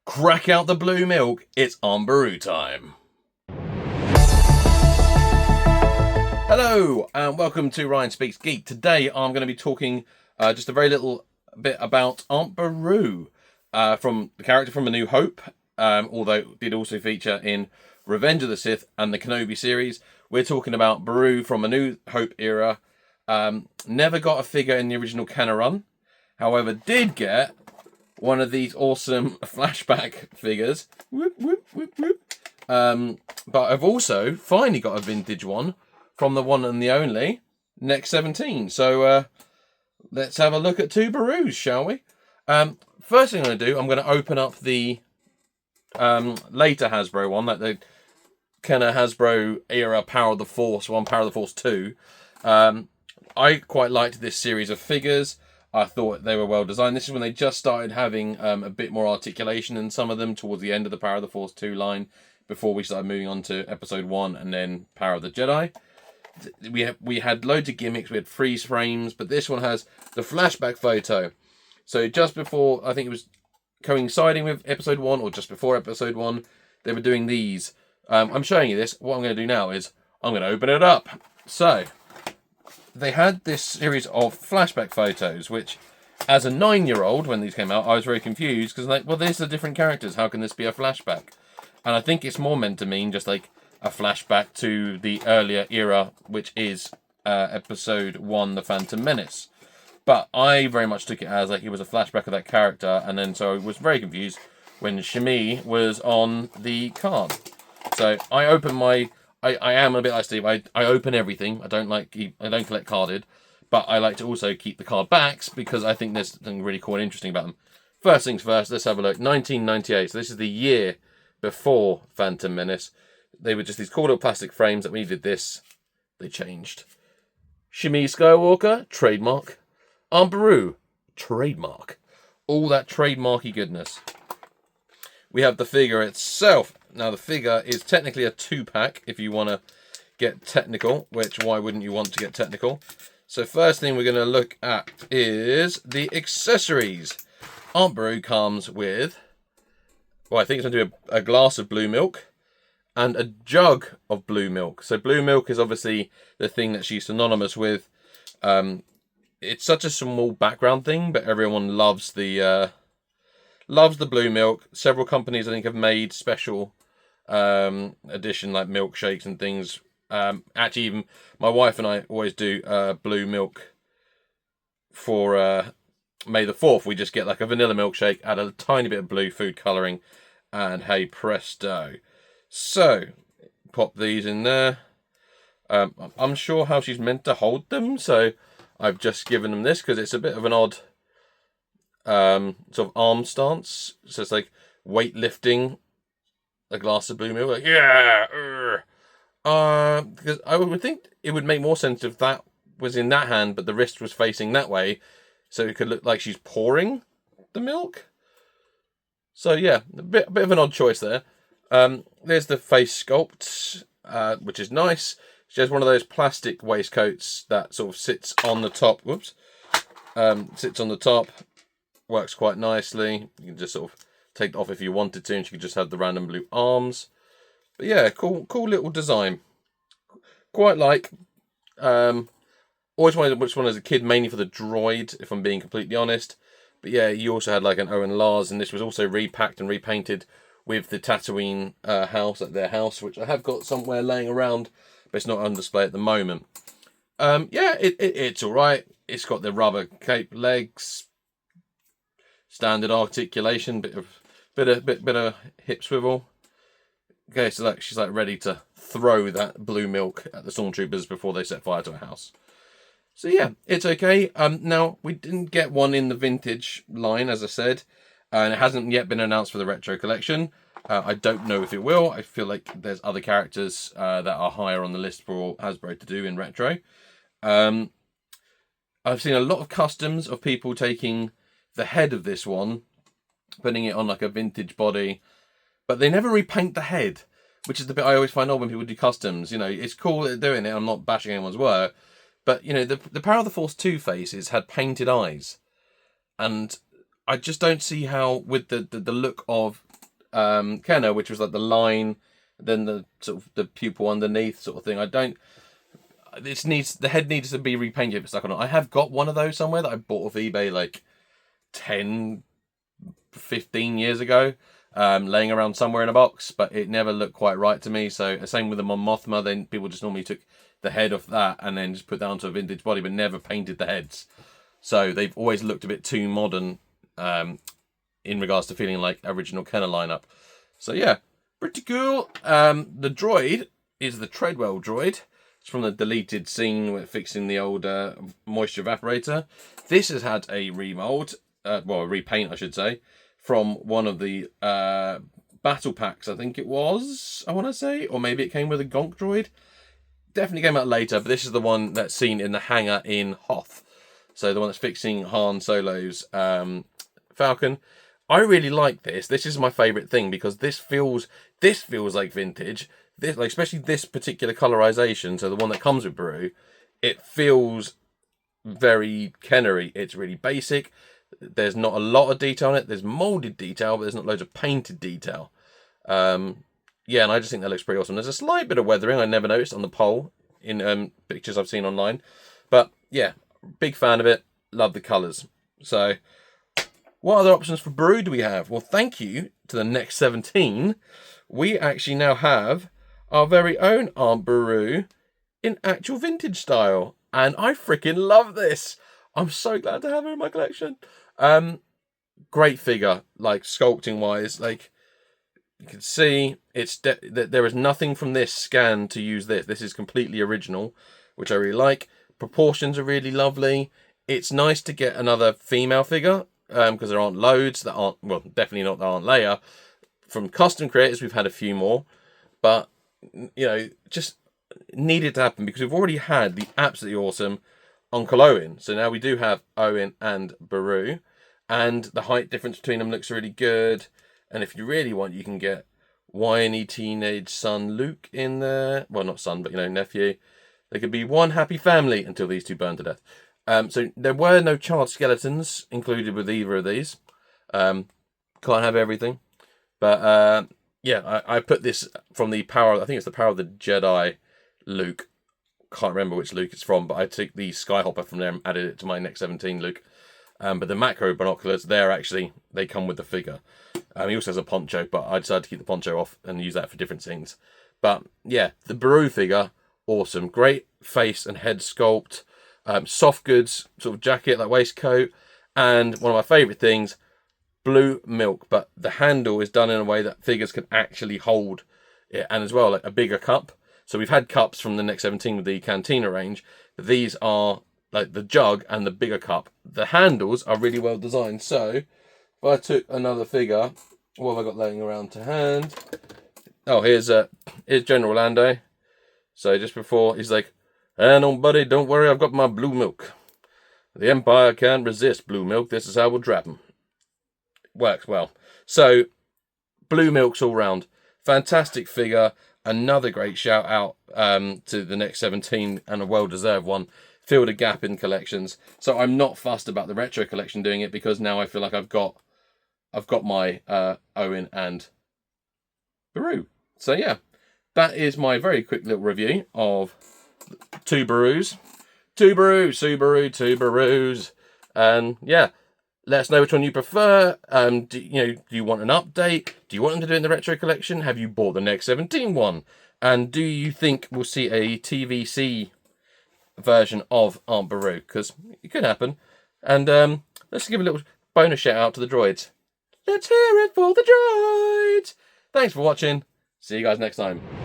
Crack out the blue milk, it's Aunt Beru time. Hello, and welcome to Ryan Speaks Geek. Today I'm going to be talking just a very little bit about Aunt Beru, from the character from A New Hope, although it did also feature in Revenge of the Sith and the Kenobi series. We're talking about Beru from A New Hope era. Never got a figure in the original canon run, however did get one of these awesome flashback figures. Whoop, whoop, whoop, whoop. But I've also finally got a vintage one from the one and the only Next 17. So let's have a look at two Berus, shall we? First thing I'm going to do, I'm going to open up the later Hasbro one, like the kind of Hasbro era Power of the Force one, Power of the Force 2. I quite liked this series of figures. I thought they were well designed. This is when they just started having a bit more articulation in some of them towards the end of the Power of the Force 2 line, before we started moving on to Episode 1 and then Power of the Jedi. We had loads of gimmicks. We had freeze frames, but this one has the flashback photo. So just before, I think it was coinciding with Episode 1 or just before Episode 1, they were doing these. I'm showing you this. What I'm going to do now is I'm going to open it up. So they had this series of flashback photos, which as a 9-year-old, when these came out, I was very confused because, like, well, these are different characters. How can this be a flashback? And I think it's more meant to mean just like a flashback to the earlier era, which is Episode 1, The Phantom Menace. But I very much took it as like it was a flashback of that character, and then so I was very confused when Shmi was on the card. So I open my. I am a bit like Steve. I open everything. I don't collect carded, but I like to also keep the card backs because I think there's something really cool and interesting about them. First things first, let's have a look. 1998. So this is the year before Phantom Menace. They were just these cool little plastic frames that when you did this, they changed. Shmi Skywalker, trademark. Aunt Beru, trademark. All that trademarky goodness. We have the figure itself. Now, the figure is technically a 2-pack if you want to get technical, which why wouldn't you want to get technical? So first thing we're going to look at is the accessories. Aunt Beru comes with, well, I think it's going to be a glass of blue milk and a jug of blue milk. So blue milk is obviously the thing that she's synonymous with. It's such a small background thing, but everyone loves the blue milk. Several companies, I think, have made special edition like milkshakes and things. Actually, even my wife and I always do blue milk for May the 4th. We just get like a vanilla milkshake, add a tiny bit of blue food colouring, and hey presto. So pop these in there. I'm unsure how she's meant to hold them, so I've just given them this because it's a bit of an odd sort of arm stance. So it's like weightlifting a glass of blue milk. Like, yeah. Because I would think it would make more sense if that was in that hand, but the wrist was facing that way, so it could look like she's pouring the milk. So yeah, a bit of an odd choice there. There's the face sculpt, which is nice. She has one of those plastic waistcoats that sort of sits on the top. Whoops. Sits on the top. Works quite nicely. You can just sort of take it off if you wanted to, and she could just have the random blue arms. But yeah, cool little design. Quite like. Always wanted which one as a kid, mainly for the droid, if I'm being completely honest. But yeah, you also had like an Owen Lars, and this was also repacked and repainted with the Tatooine house at their house, which I have got somewhere laying around, but it's not on display at the moment. Yeah, it's all right. It's got the rubber cape legs, standard articulation, bit of hip swivel. Okay, so like she's like ready to throw that blue milk at the stormtroopers before they set fire to a house. So yeah, it's okay. Now we didn't get one in the vintage line, as I said, and it hasn't yet been announced for the retro collection. I don't know if it will. I feel like there's other characters that are higher on the list for Hasbro to do in retro. I've seen a lot of customs of people taking the head of this one, putting it on like a vintage body, but they never repaint the head, which is the bit I always find odd when people do customs. You know, it's cool that they're doing it. I'm not bashing anyone's work, but you know, the Power of the Force 2 faces had painted eyes, and I just don't see how, with the look of Kenner, which was like the line, then the sort of the pupil underneath sort of thing. The head needs to be repainted if it's stuck on it. I have got one of those somewhere that I bought off eBay like 10, 15 years ago, laying around somewhere in a box, but it never looked quite right to me. So same with the Mon Mothma, then people just normally took the head off that and then just put that onto a vintage body, but never painted the heads. So they've always looked a bit too modern in regards to feeling like original Kenner lineup. So yeah, pretty cool. The droid is the Treadwell droid. It's from the deleted scene with fixing the old moisture evaporator. This has had a remold, well, a repaint, I should say, from one of the battle packs, I think it was, I want to say, or maybe it came with a Gonk droid. Definitely came out later, but this is the one that's seen in the hangar in Hoth. So the one that's fixing Han Solo's Falcon. I really like this. This is my favourite thing because this feels like vintage. This, like, especially this particular colorization, so the one that comes with Beru, it feels very Kennery. It's really basic. There's not a lot of detail on it. There's molded detail, but there's not loads of painted detail. Yeah, and I just think that looks pretty awesome. There's a slight bit of weathering I never noticed on the pole in pictures I've seen online. But yeah, big fan of it. Love the colours. So what other options for Beru do we have? Well, thank you to the Next 17. We actually now have our very own Aunt Beru in actual vintage style. And I freaking love this. I'm so glad to have her in my collection. Great figure, like sculpting wise. Like you can see, there is nothing from this scan to use this. This is completely original, which I really like. Proportions are really lovely. It's nice to get another female figure because there aren't loads that aren't, well, definitely not that aren't Leia. From custom creators, we've had a few more, but you know, just needed to happen because we've already had the absolutely awesome Uncle Owen. So now we do have Owen and Beru, and the height difference between them looks really good. And if you really want, you can get whiny teenage son Luke in there. Well, not son, but you know, nephew. They could be one happy family until these two burn to death. So there were no child skeletons included with either of these. Can't have everything. But yeah, I put this from the Power, I think it's the Power of the Jedi Luke. Can't remember which Luke it's from, but I took the Skyhopper from there and added it to my Next 17 Luke. But the macro binoculars, they come with the figure. He also has a poncho, but I decided to keep the poncho off and use that for different things. But yeah, the Beru figure, awesome. Great face and head sculpt. Soft goods, sort of jacket, like waistcoat. And one of my favourite things, blue milk. But the handle is done in a way that figures can actually hold it. And as well, like a bigger cup. So we've had cups from the Next 17 with the Cantina range. But these are like the jug and the bigger cup. The handles are really well designed. So if I took another figure, what have I got laying around to hand? Oh, here's General Lando. So just before, he's like, no, buddy, don't worry, I've got my blue milk. The Empire can't resist blue milk. This is how we'll trap them. Works well. So, blue milks all round. Fantastic figure. Another great shout out to the Next 17 and a well-deserved one. Filled a gap in collections. So I'm not fussed about the retro collection doing it because now I feel like I've got my Owen and Beru. So yeah, that is my very quick little review of two Berus. Two Berus. And yeah, let us know which one you prefer. Do you want an update? Do you want them to do it in the retro collection? Have you bought the Next 17 one? And do you think we'll see a TVC version of Aunt Beru? Because it could happen. And let's give a little bonus shout out to the droids. Let's hear it for the droids. Thanks for watching. See you guys next time.